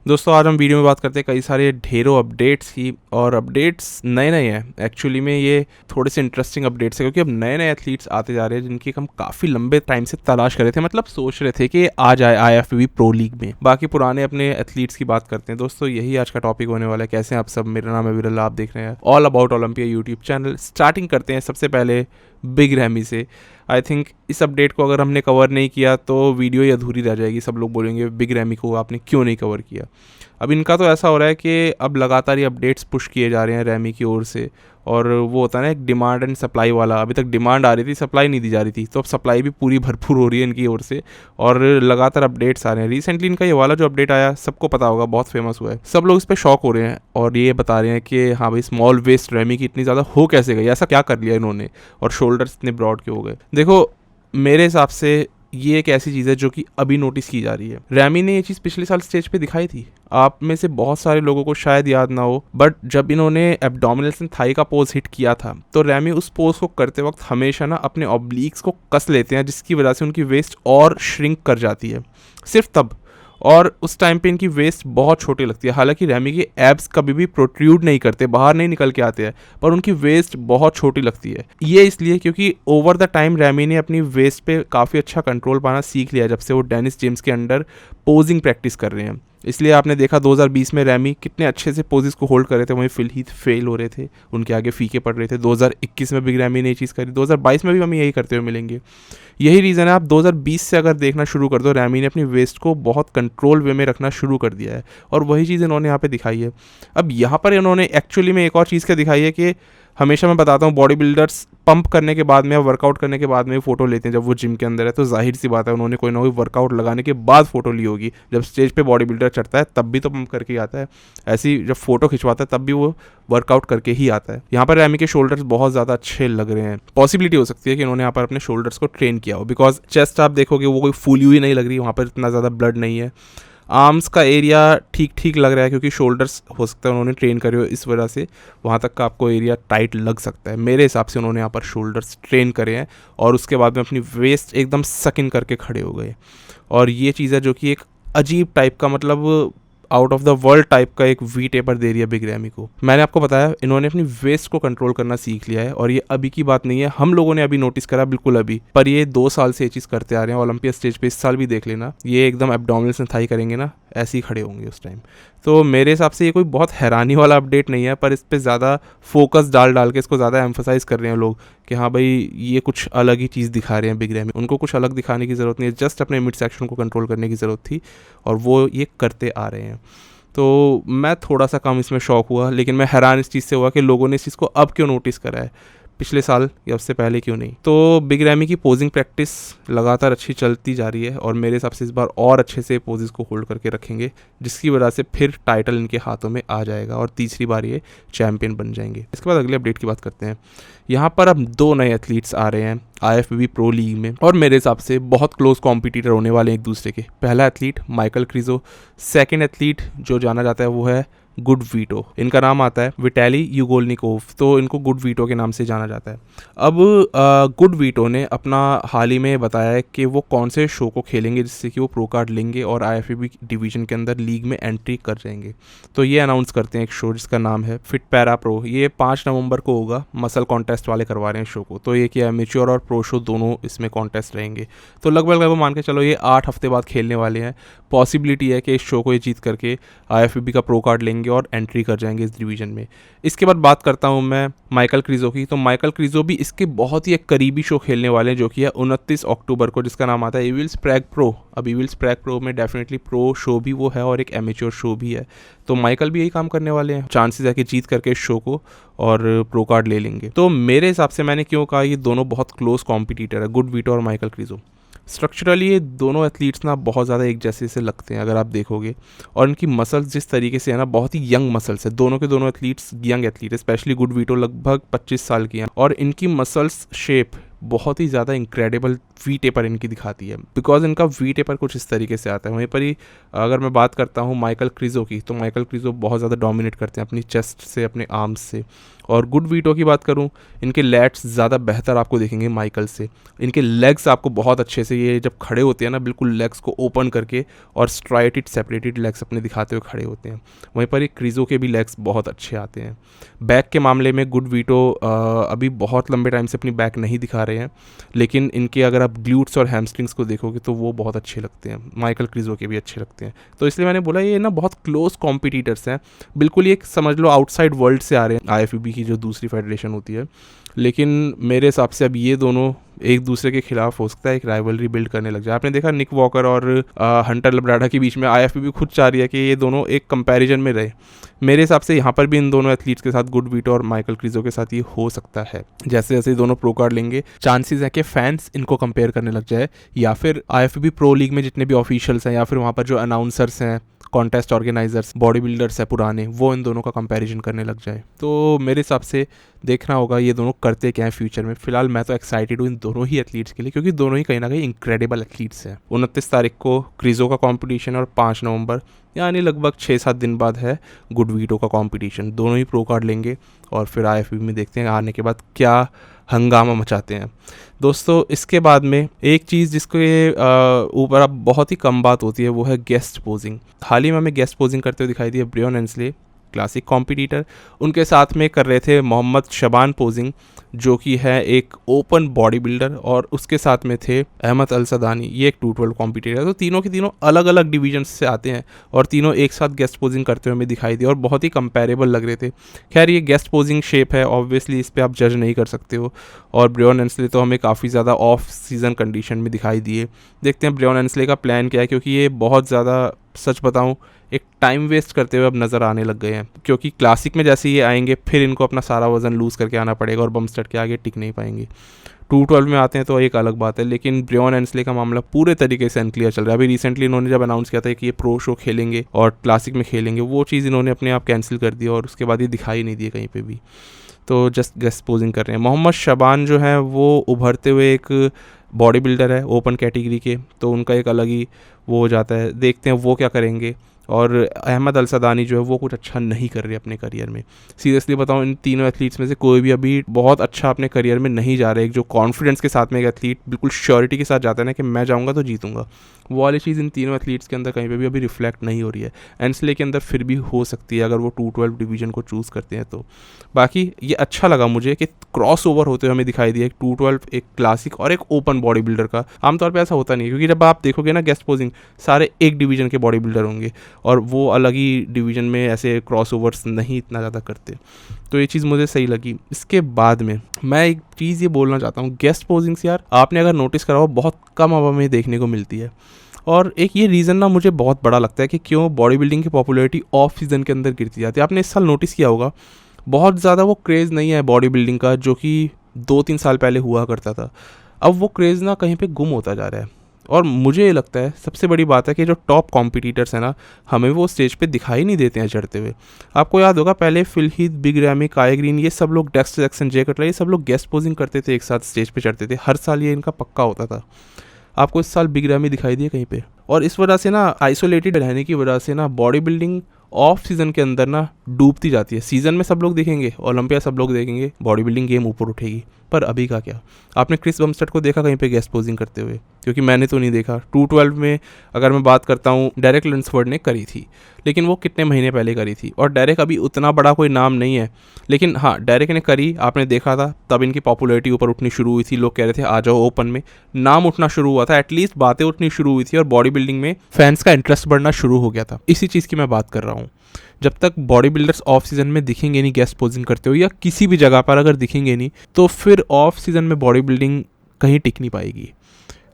दोस्तों आज हम वीडियो में बात करते हैं कई सारे ढेरों अपडेट्स की, और अपडेट्स नए नए हैं। एक्चुअली में ये थोड़े से इंटरेस्टिंग अपडेट्स हैं क्योंकि अब नए नए एथलीट्स आते जा रहे हैं जिनकी हम काफ़ी लंबे टाइम से तलाश कर रहे थे, मतलब सोच रहे थे कि आ जाए IFBB प्रो लीग में। बाकी पुराने अपने एथलीट्स की बात करते हैं। दोस्तों यही आज का टॉपिक होने वाला है। कैसे हैं आप सब? मेरा नाम है विरल, आप देख रहे हैं all about Olympia YouTube channel. Starting करते हैं सबसे पहले बिग रैमी से। आई थिंक इस अपडेट को अगर हमने कवर नहीं किया तो वीडियो ही अधूरी रह जाएगी। सब लोग बोलेंगे बिग रैमी को आपने क्यों नहीं कवर किया। अब इनका तो ऐसा हो रहा है कि अब लगातार ये अपडेट्स पुश किए जा रहे हैं रैमी की ओर से, और वो होता है ना एक डिमांड एंड सप्लाई वाला। अभी तक डिमांड आ रही थी, सप्लाई नहीं दी जा रही थी, तो अब सप्लाई भी पूरी भरपूर हो रही है इनकी ओर से और लगातार अपडेट्स आ रहे हैं। रिसेंटली इनका ये वाला जो अपडेट आया सबको पता होगा, बहुत फेमस हुआ है, सब लोग इस पर शॉक हो रहे हैं और ये बता रहे हैं कि हाँ भाई स्मॉल वेस्ट रैमी की इतनी ज़्यादा हो कैसे गई, ऐसा क्या कर लिया इन्होंने, और शोल्डर्स इतने ब्रॉड क्यों हो गए। देखो मेरे हिसाब से ये एक ऐसी चीज़ है जो कि अभी नोटिस की जा रही है। रैमी ने ये चीज़ पिछले साल स्टेज पे दिखाई थी, आप में से बहुत सारे लोगों को शायद याद ना हो, बट जब इन्होंने एब्डोमिनल्स एंड थाई का पोज हिट किया था तो रैमी उस पोज को करते वक्त हमेशा ना अपने ऑब्लिक्स को कस लेते हैं, जिसकी वजह से उनकी वेस्ट और श्रिंक कर जाती है, सिर्फ तब। और उस टाइम पे इनकी वेस्ट बहुत छोटी लगती है। हालांकि रैमी के एब्स कभी भी प्रोट्रूड नहीं करते, बाहर नहीं निकल के आते हैं, पर उनकी वेस्ट बहुत छोटी लगती है। ये इसलिए क्योंकि ओवर द टाइम रैमी ने अपनी वेस्ट पे काफ़ी अच्छा कंट्रोल पाना सीख लिया जब से वो डेनिस जेम्स के अंडर पोजिंग प्रैक्टिस कर रहे हैं। इसलिए आपने देखा 2020 में रैमी कितने अच्छे से पोजेस को होल्ड कर रहे थे, वहीं फिल ही फेल हो रहे थे, उनके आगे फीके पड़ रहे थे। 2021 में बिग रैमी ने ये चीज़ करी, 2022 में भी हमें यही करते हुए मिलेंगे। यही रीज़न है, आप 2020 से अगर देखना शुरू कर दो, रैमी ने अपनी वेस्ट को बहुत कंट्रोल वे में रखना शुरू कर दिया है और वही चीज़ इन्होंने यहाँ पे दिखाई है। अब यहाँ पर इन्होंने एक्चुअली में एक और चीज़ क्या दिखाई है कि हमेशा मैं बताता हूँ बॉडी बिल्डर्स पंप करने के बाद में या वर्कआउट करने के बाद में फ़ोटो लेते हैं जब वो जिम के अंदर है, तो जाहिर सी बात है उन्होंने कोई ना कोई वर्कआउट लगाने के बाद फ़ोटो ली होगी। जब स्टेज पे बॉडी बिल्डर चढ़ता है तब भी तो पंप करके ही आता है, ऐसी जब फोटो खिंचवाता है तब भी वो वर्कआउट करके ही आता है। यहाँ पर रैमी के शोल्डर्स बहुत ज़्यादा अच्छे लग रहे हैं। पॉसिबिलिटी हो सकती है कि इन्होंने यहाँ पर अपने शोल्डर्स को ट्रेन किया हो, बिकॉज चेस्ट आप देखोगे वो कोई फूली हुई नहीं लग रही, वहाँ पर इतना ज़्यादा ब्लड नहीं है। आर्म्स का एरिया ठीक ठीक लग रहा है क्योंकि शोल्डर्स हो सकता है उन्होंने ट्रेन करे हो, इस वजह से वहाँ तक का आपको एरिया टाइट लग सकता है। मेरे हिसाब से उन्होंने यहाँ पर शोल्डर्स ट्रेन करे हैं और उसके बाद में अपनी वेस्ट एकदम सक इन करके खड़े हो गए। और ये चीज़ है जो कि एक अजीब टाइप का, मतलब out of the world type का एक वी टेपर दे रही है बिग रैमी को। मैंने आपको बताया इन्होंने अपनी वेस्ट को कंट्रोल करना सीख लिया है और ये अभी की बात नहीं है, हम लोगों ने अभी नोटिस करा बिल्कुल अभी, पर ये 2 साल से ये चीज़ करते आ रहे हैं। ओलंपिया स्टेज पे इस साल भी देख लेना, ये एकदम एब्डोमिनल्स एंड थाई करेंगे ना, ऐसे ही खड़े होंगे उस टाइम। तो मेरे हिसाब से ये कोई बहुत हैरानी वाला अपडेट नहीं है, पर इस पर ज़्यादा फोकस डाल के इसको ज़्यादा एम्फोसाइज कर रहे हैं लोग कि हाँ भाई ये कुछ अलग ही चीज़ दिखा रहे हैं बिग रैमी। उनको कुछ अलग दिखाने की ज़रूरत नहीं है, जस्ट अपने मिड सेक्शन को कंट्रोल करने की ज़रूरत थी और वो ये करते आ रहे हैं। तो मैं थोड़ा सा कम इसमें शौक हुआ, लेकिन मैं हैरान इस चीज़ से हुआ कि लोगों ने इस चीज़ को अब क्यों नोटिस करा है, पिछले साल या उससे पहले क्यों नहीं। तो बिग रैमी की पोजिंग प्रैक्टिस लगातार अच्छी चलती जा रही है और मेरे हिसाब से इस बार और अच्छे से पोजेस को होल्ड करके रखेंगे, जिसकी वजह से फिर टाइटल इनके हाथों में आ जाएगा और तीसरी बार ये चैम्पियन बन जाएंगे। इसके बाद अगले अपडेट की बात करते हैं। यहाँ पर अब 2 नए एथलीट्स आ रहे हैं IFBB प्रो लीग में और मेरे हिसाब से बहुत क्लोज कॉम्पिटिटर होने वाले हैं एक दूसरे के। पहला एथलीट माइकल क्रिजो, सेकेंड एथलीट जो जाना जाता है वो है गुड वीटो। इनका नाम आता है विटैली युगोल्निकोव, तो इनको गुड वीटो के नाम से जाना जाता है। अब गुड वीटो ने अपना हाल ही में बताया है कि वो कौन से शो को खेलेंगे जिससे कि वो प्रो कार्ड लेंगे और IFBB डिवीजन के अंदर लीग में एंट्री कर जाएंगे। तो ये अनाउंस करते हैं एक शो जिसका नाम है फिट पैरा प्रो। ये 5 नवंबर को होगा, मसल कॉन्टेस्ट वाले करवा रहे हैं शो को। तो ये क्या एमेच्योर और प्रो शो दोनों इसमें कॉन्टेस्ट रहेंगे। तो लगभग मान के चलो ये 8 हफ्ते बाद खेलने वाले हैं। पॉसिबिलिटी है कि इस शो को ये जीत करके IFBB का प्रो कार्ड लेंगे और एंट्री कर जाएंगे इस डिवीजन में। इसके बाद बात करता हूँ मैं माइकल क्रिजो की। तो माइकल क्रिजो भी इसके बहुत ही एक करीबी शो खेलने वाले हैं जो कि है 29 अक्टूबर को, जिसका नाम आता है इविल्स प्रैग प्रो। अब इविल्स प्रैग प्रो में डेफिनेटली प्रो शो भी वो है और एक एमेच्योर शो भी है, तो माइकल भी यही काम करने वाले हैं। चांसेस है कि जीत करके इस शो को और प्रो कार्ड ले लेंगे। तो मेरे हिसाब से मैंने क्यों कहा ये दोनों बहुत क्लोज कॉम्पिटिटर है, गुड वीटो और माइकल क्रिजो। स्ट्रक्चरली ये दोनों एथलीट्स ना बहुत ज़्यादा एक जैसे से लगते हैं अगर आप देखोगे, और इनकी मसल्स जिस तरीके से है ना, बहुत ही यंग मसल्स है। दोनों के दोनों एथलीट्स यंग एथलीट है, स्पेशली गुड वीटो लगभग 25 साल की हैं और इनकी मसल्स शेप बहुत ही ज़्यादा इंक्रेडिबल वी टेपर इनकी दिखाती है, बिकॉज इनका वी टेपर कुछ इस तरीके से आता है। वहीं पर ही अगर मैं बात करता हूँ माइकल क्रिजो की, तो माइकल क्रिजो बहुत ज़्यादा डोमिनेट करते हैं अपनी चेस्ट से, अपने आर्म्स से। और गुड वीटो की बात करूँ, इनके लैट्स ज़्यादा बेहतर आपको दिखेंगे माइकल से। इनके लेग्स आपको बहुत अच्छे से, ये जब खड़े होते हैं ना, बिल्कुल लेग्स को ओपन करके और स्ट्राइटेड सेपरेटेड लेग्स अपने दिखाते हुए खड़े होते हैं। वहीं पर ही क्रिजो के भी लेग्स बहुत अच्छे आते हैं। बैक के मामले में गुड वीटो अभी बहुत लंबे टाइम से अपनी बैक नहीं दिखा रहे हैं, लेकिन इनके अगर आप ग्लूट्स और हैमस्ट्रिंग्स को देखोगे तो वो बहुत अच्छे लगते हैं। माइकल क्रिजो के भी अच्छे लगते हैं। तो इसलिए मैंने बोला ये ना बहुत क्लोज कॉम्पिटिटर्स हैं, बिल्कुल ये समझ लो आउटसाइड वर्ल्ड से आ रहे हैं, IFBB की जो दूसरी फेडरेशन होती है। लेकिन मेरे हिसाब से अब ये दोनों एक दूसरे के खिलाफ हो सकता है एक राइवलरी बिल्ड करने लग जाए। आपने देखा निक वॉकर और हंटर लब्राडा के बीच में IFBB खुद चाह रही है कि ये दोनों एक कंपैरिजन में रहे। मेरे हिसाब से यहाँ पर भी इन दोनों एथलीट्स के साथ गुड वीटो और माइकल क्रिजो के साथ ये हो सकता है। जैसे जैसे दोनों प्रो कार्ड लेंगे, चांसेस है कि फैंस इनको कंपेयर करने लग जाए, या फिर IFBB प्रो लीग में जितने भी ऑफिशियल्स हैं या फिर वहाँ पर जो अनाउंसर्स हैं, कॉन्टेस्ट ऑर्गेनाइजर्स, बॉडी बिल्डर्स है पुराने, वो इन दोनों का कंपैरिजन करने लग जाए। तो मेरे हिसाब से देखना होगा ये दोनों करते क्या हैं फ्यूचर में। फिलहाल मैं तो एक्साइटेड हूँ इन दोनों ही एथलीट्स के लिए, क्योंकि दोनों ही कहीं ना कहीं इंक्रेडिबल एथलीट्स हैं। 29 तारीख को क्रिजो का कंपटीशन और 5 नवंबर यानी लगभग 6-7 दिन बाद है गुड वीटो का कंपटीशन। दोनों ही प्रो कार्ड लेंगे और फिर IFBB में देखते हैं आने के बाद क्या हंगामा मचाते हैं। दोस्तों इसके बाद में एक चीज़ जिसके ऊपर अब बहुत ही कम बात होती है वो है गेस्ट पोजिंग। हाल ही में हमें गेस्ट पोजिंग करते हुए दिखाई दिए ब्रियन एंसले, क्लासिक कॉम्पिटिटर। उनके साथ में कर रहे थे मोहम्मद शबान पोजिंग, जो कि है एक ओपन बॉडी बिल्डर, और उसके साथ में थे अहमद अल-सदानी, ये एक 212 कॉम्पिटिटर। तो तीनों के तीनों अलग अलग डिवीजन से आते हैं और तीनों एक साथ गेस्ट पोजिंग करते हुए हमें दिखाई दिए और बहुत ही कंपेरेबल लग रहे थे। खैर ये गेस्ट पोजिंग शेप है, ऑब्वियसली इस पर आप जज नहीं कर सकते हो। और ब्रियन एंसले तो हमें काफ़ी ज़्यादा ऑफ सीज़न कंडीशन में दिखाई दिए। देखते हैं ब्रियन एंसले का प्लान क्या है, क्योंकि ये बहुत ज़्यादा, सच बताऊं, एक टाइम वेस्ट करते हुए अब नज़र आने लग गए हैं। क्योंकि क्लासिक में जैसे ये आएंगे फिर इनको अपना सारा वज़न लूज़ करके आना पड़ेगा और बमस्टड के आगे टिक नहीं पाएंगे। 212 में आते हैं तो एक अलग बात है, लेकिन ब्रियन एंसले का मामला पूरे तरीके से अनक्लियर चल रहा है। अभी रिसेंटली इन्होंने जब अनाउंस किया था कि ये प्रो शो खेलेंगे और क्लासिक में खेलेंगे, वो चीज़ इन्होंने अपने आप कैंसिल कर दी और उसके बाद ये दिखाई नहीं दिए कहीं पर भी। तो जस्ट गेस्ट पोजिंग कर रहे हैं। मोहम्मद शबान जो है वो उभरते हुए एक बॉडी बिल्डर है ओपन कैटेगरी के, तो उनका एक अलग ही वो हो जाता है। देखते हैं वो क्या करेंगे। और अहमद अल-सदानी जो है वो कुछ अच्छा नहीं कर रहे अपने करियर में। सीरियसली बताऊं, इन तीनों एथलीट्स में से कोई भी अभी बहुत अच्छा अपने करियर में नहीं जा रहा है। एक जो कॉन्फिडेंस के साथ में एक एथलीट बिल्कुल श्योरिटी के साथ जाता है ना कि मैं जाऊंगा तो जीतूंगा, वो वाली चीज़ इन तीनों एथलीट्स के अंदर कहीं पे भी अभी रिफ्लेक्ट नहीं हो रही है। एंसले के अंदर फिर भी हो सकती है अगर वो 212 डिवीजन को चूज़ करते हैं तो। बाकी ये अच्छा लगा मुझे कि क्रॉस ओवर होते हुए हमें दिखाई दिया, एक 212, एक क्लासिक और एक ओपन बॉडी बिल्डर का। आमतौर पर ऐसा होता नहीं है, क्योंकि जब आप देखोगे ना गेस्ट पोजिंग, सारे एक डिवीजन के बॉडी बिल्डर होंगे और वो अलग ही डिवीजन में ऐसे क्रॉस ओवर्स नहीं इतना ज़्यादा करते। तो ये चीज़ मुझे सही लगी। इसके बाद में मैं एक चीज़ ये बोलना चाहता हूँ, गेस्ट पोजिंग्स यार आपने अगर नोटिस करा हो बहुत कम अब हमें देखने को मिलती है। और एक ये रीज़न ना मुझे बहुत बड़ा लगता है कि क्यों बॉडी बिल्डिंग की पॉपुलैरिटी ऑफ सीज़न के अंदर गिरती जाती है। आपने इस साल नोटिस किया होगा बहुत ज़्यादा वो क्रेज़ नहीं है बॉडी बिल्डिंग का, जो कि 2-3 साल पहले हुआ करता था। अब वो क्रेज़ ना कहीं पे गुम होता जा रहा है। और मुझे ये लगता है सबसे बड़ी बात है कि जो टॉप कॉम्पिटिटर्स हैं ना, हमें वो स्टेज पे दिखाई नहीं देते हैं चढ़ते हुए। आपको याद होगा पहले फिल हीथ, बिग रैमी, काई ग्रीन, ये सब लोग, डेक्स्टर जैक्सन, जे कटलर, ये सब लोग गेस्ट पोजिंग करते थे, एक साथ स्टेज पे चढ़ते थे। हर साल ये इनका पक्का होता था। आपको इस साल बिग रैमी दिखाई दिए कहीं पे? और इस वजह से ना, आइसोलेटेड रहने की वजह से ना, बॉडी बिल्डिंग ऑफ सीज़न के अंदर ना डूबती जाती है। सीज़न में सब लोग देखेंगे, ओलंपिया सब लोग देखेंगे, बॉडी बिल्डिंग गेम ऊपर उठेगी। पर अभी का क्या? आपने क्रिस बमस्टेड को देखा कहीं पे गेस्ट पोजिंग करते हुए? क्योंकि मैंने तो नहीं देखा। 212 में अगर मैं बात करता हूँ, डेरेक लुंसफोर्ड ने करी थी, लेकिन वो कितने महीने पहले करी थी। और डेरेक अभी उतना बड़ा कोई नाम नहीं है, लेकिन हाँ डेरेक ने करी, आपने देखा था, तब इनकी पॉपुलैरिटी ऊपर उठनी शुरू हुई थी। लोग कह रहे थे आ जाओ ओपन में, नाम उठना शुरू हुआ था, एटलीस्ट बातें उठनी शुरू हुई थी और बॉडी बिल्डिंग में फैंस का इंटरेस्ट बढ़ना शुरू हो गया था। इसी चीज़ की मैं बात कर रहा हूँ। जब तक बॉडी बिल्डर्स ऑफ सीज़न में दिखेंगे नहीं गेस्ट पोजिंग करते हो, या किसी भी जगह पर अगर दिखेंगे नहीं, तो फिर ऑफ सीज़न में बॉडी बिल्डिंग कहीं टिक नहीं पाएगी।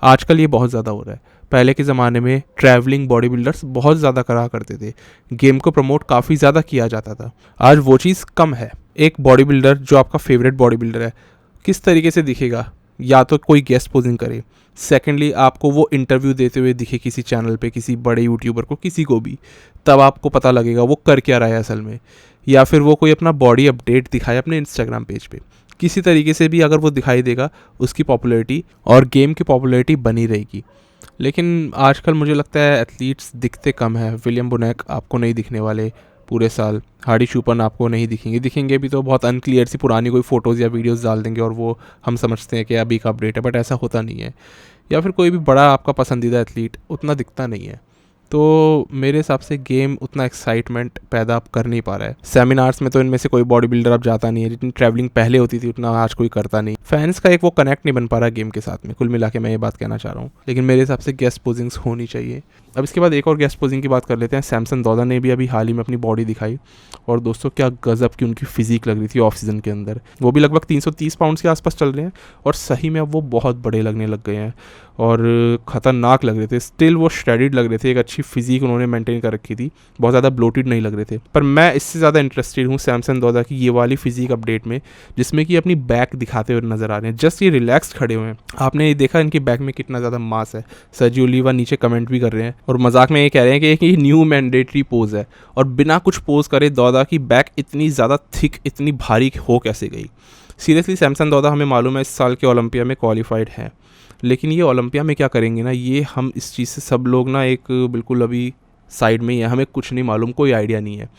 आजकल ये बहुत ज़्यादा हो रहा है। पहले के ज़माने में ट्रैवलिंग बॉडी बिल्डर्स बहुत ज़्यादा करा करते थे, गेम को प्रमोट काफ़ी ज़्यादा किया जाता था। आज वो चीज़ कम है। एक बॉडी बिल्डर जो आपका फेवरेट बॉडी बिल्डर है, किस तरीके से दिखेगा? या तो कोई गेस्ट पोजिंग करे, सेकेंडली आपको वो इंटरव्यू देते हुए दिखे किसी चैनल पे, किसी बड़े यूट्यूबर को, किसी को भी, तब आपको पता लगेगा वो कर क्या रहा है असल में। या फिर वो कोई अपना बॉडी अपडेट दिखाए अपने इंस्टाग्राम पेज पे। किसी तरीके से भी अगर वो दिखाई देगा उसकी पॉपुलैरिटी और गेम की पॉपुलैरिटी बनी रहेगी। लेकिन आजकल मुझे लगता है एथलीट्स दिखते कम हैं। विलियम बोनेक आपको नहीं दिखने वाले पूरे साल, हार्डी शूपन आपको नहीं दिखेंगे भी तो बहुत अनक्लियर सी पुरानी कोई फ़ोटोज़ या वीडियोज़ डाल देंगे और वो हम समझते हैं कि अभी का अपडेट है, बट ऐसा होता नहीं है। या फिर कोई भी बड़ा आपका पसंदीदा एथलीट उतना दिखता नहीं है। तो मेरे हिसाब से गेम उतना एक्साइटमेंट पैदा अब कर नहीं पा रहा है। सेमिनार्स में तो इनमें से कोई बॉडी बिल्डर अब जाता नहीं है, जितनी ट्रैवलिंग पहले होती थी उतना आज कोई करता नहीं। फैंस का एक वो कनेक्ट नहीं बन पा रहा गेम के साथ में, कुल मिला के मैं ये बात कहना चाह रहा हूँ। लेकिन मेरे हिसाब से गेस्ट पोजिंग्स होनी चाहिए। अब इसके बाद एक और गेस्ट पोजिंग की बात कर लेते हैं। सैमसन दौदा ने भी अभी हाल ही में अपनी बॉडी दिखाई और दोस्तों क्या गजब की उनकी फिजिक लग रही थी ऑफ सीजन के अंदर। वो भी लगभग 330 पाउंड्स के आसपास चल रहे हैं और सही में अब वो बहुत बड़े लगने लग गए हैं और ख़तरनाक लग रहे थे। स्टिल वो स्ट्रेडिड लग रहे थे, एक अच्छी फिजिक उन्होंने मेंटेन कर रखी थी, बहुत ज़्यादा ब्लोटेड नहीं लग रहे थे। पर मैं इससे ज़्यादा इंटरेस्टेड हूँ सैमसन दौदा की ये वाली फिजिक अपडेट में, जिसमें कि अपनी बैक दिखाते हुए नजर आ रहे हैं। जस्ट ये रिलैक्स खड़े हुए हैं, आपने ये देखा इनकी बैक में कितना ज़्यादा मास है। सर्जियो ओलिवा नीचे कमेंट भी कर रहे हैं और मजाक में ये कह रहे हैं कि ये न्यू मैंडेटरी पोज है और बिना कुछ पोज करे दौदा की बैक इतनी ज़्यादा थिक, इतनी भारी हो कैसे गई। सीरियसली सैमसन दौदा हमें मालूम है इस साल के ओलंपिया में क्वालिफाइड है, लेकिन ये ओलंपिया में क्या करेंगे ना, ये हम इस चीज़ से सब लोग ना एक बिल्कुल अभी साइड में ही है, हमें कुछ नहीं मालूम, कोई आइडिया नहीं है।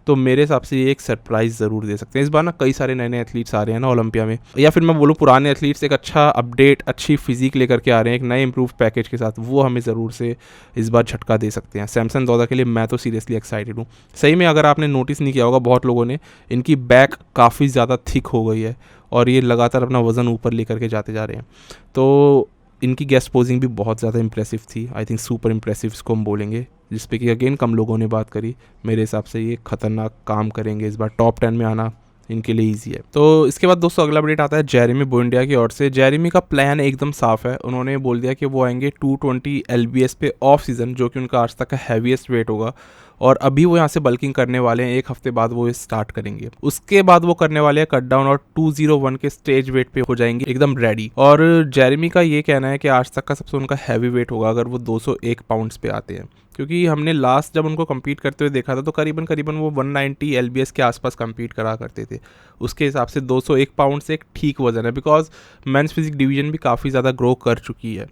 तो मेरे हिसाब से ये एक सरप्राइज़ ज़रूर दे सकते हैं। इस बार ना कई सारे नए नए एथलीट्स आ रहे हैं ना ओलंपिया में, या फिर मैं बोलूँ पुराने एथलीट्स एक अच्छा अपडेट, अच्छी फिजिक लेकर के आ रहे हैं एक नए इंप्रूव पैकेज के साथ, वो हमें ज़रूर से इस बार झटका दे सकते हैं। सैमसन दौदा के लिए मैं तो सीरियसली एक्साइटेड हूँ। सही में अगर आपने नोटिस नहीं किया होगा बहुत लोगों ने, इनकी बैक काफ़ी ज़्यादा थिक हो गई है और ये लगातार अपना वज़न ऊपर लेकर के जाते जा रहे हैं। तो इनकी गेस्ट पोजिंग भी बहुत ज़्यादा इंप्रेसिव थी, आई थिंक सुपर इंप्रेसिव इसको हम बोलेंगे, जिस पे कि अगेन कम लोगों ने बात करी। मेरे हिसाब से ये खतरनाक काम करेंगे, इस बार टॉप 10 में आना इनके लिए ईजी है। तो इसके बाद दोस्तों अगला अपडेट आता है जेरेमी बुएंडिया की ओर से। जेरेमी का प्लान एकदम साफ है, उन्होंने बोल दिया कि वो आएंगे 220 LBS पे ऑफ सीज़न, जो कि उनका आज तक का हैवीएस्ट वेट होगा और अभी वो यहाँ से बल्किंग करने वाले हैं। एक हफ्ते बाद वो स्टार्ट करेंगे, उसके बाद वो करने वाले हैं कट डाउन और 201 के स्टेज वेट पे हो जाएंगे एकदम रेडी। और जेरेमी का ये कहना है कि आज तक का सबसे उनका हैवी वेट होगा अगर वो 201 पाउंड्स पे आते हैं, क्योंकि हमने लास्ट जब उनको compete करते हुए देखा था तो करीबन वो 190 LBS के आसपास compete करा करते थे। उसके हिसाब से 201 पाउंड से एक ठीक वजन है, बिकॉज मेंस फिजिक डिवीजन भी काफ़ी ज़्यादा ग्रो कर चुकी है।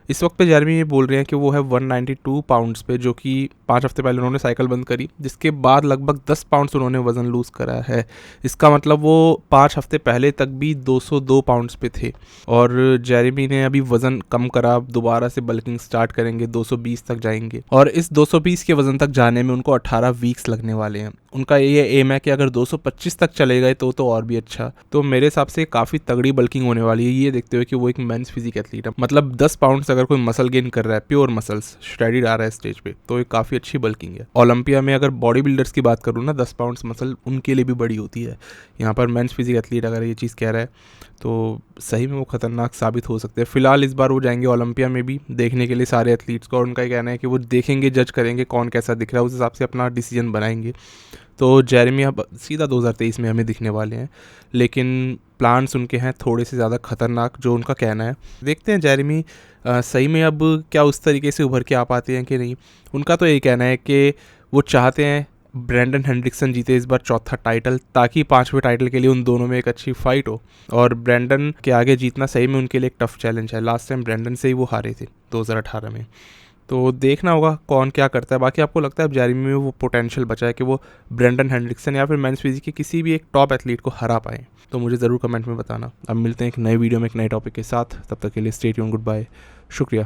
इस वक्त पे जेरेमी ये बोल रहे हैं कि वो है 192 पाउंड्स पे, जो कि 5 हफ्ते पहले उन्होंने साइकिल बंद करी, जिसके बाद लगभग 10 पाउंड्स उन्होंने वज़न लूज़ करा है। इसका मतलब वो 5 हफ्ते पहले तक भी 202 पाउंड्स पे थे और जेरेमी ने अभी वज़न कम करा, दोबारा से बल्किंग स्टार्ट करेंगे, 220 तक जाएंगे और इस 220 के वज़न तक जाने में उनको 18 वीक्स लगने वाले हैं। उनका ये एम है कि अगर 225 तक चले गए तो और भी अच्छा। तो मेरे हिसाब से काफ़ी तगड़ी बल्किंग होने वाली है, ये देखते हुए कि वो एक मेंस फिजिक एथलीट है। मतलब 10 पाउंड्स अगर कोई मसल गेन कर रहा है, प्योर मसल्स श्रेडिड आ रहा है स्टेज पे, तो ये काफ़ी अच्छी बल्किंग है। ओलंपिया में अगर बॉडी बिल्डर्स की बात करूँ ना, 10 पाउंड्स मसल उनके लिए भी बड़ी होती है। यहाँ पर मेंस फिजिक एथलीट अगर ये चीज़ कह रहा है तो सही में वो खतरनाक साबित हो सकते हैं। फिलहाल इस बार वो जाएंगे ओलंपिया में भी देखने के लिए सारे एथलीट्स को, और उनका कहना है कि वो देखेंगे, जज करेंगे कौन कैसा दिख रहा है, उस हिसाब से अपना डिसीजन बनाएंगे। तो जेरेमी अब सीधा 2023 में हमें दिखने वाले हैं, लेकिन प्लान्स उनके हैं थोड़े से ज़्यादा खतरनाक, जो उनका कहना है। देखते हैं जेरेमी सही में अब क्या उस तरीके से उभर के आ पाते हैं कि नहीं। उनका तो यही कहना है कि वो चाहते हैं ब्रैंडन हेंड्रिक्सन जीते इस बार चौथा टाइटल, ताकि 5वें टाइटल के लिए उन दोनों में एक अच्छी फाइट हो। और ब्रैंडन के आगे जीतना सही में उनके लिए एक टफ चैलेंज है। लास्ट टाइम ब्रैंडन से ही वो हारे थे 2018 में। तो देखना होगा कौन क्या करता है। बाकी आपको लगता है अब जेरेमी में वो पोटेंशियल बचा है कि वो ब्रैंडन हेंड्रिक्सन या फिर मेंस फिजिक के किसी भी एक टॉप एथलीट को हरा पाएँ? तो मुझे ज़रूर कमेंट में बताना। अब मिलते हैं एक नए वीडियो में एक नए टॉपिक के साथ, तब तक के लिए स्टे ट्यून्ड, गुड बाय, शुक्रिया।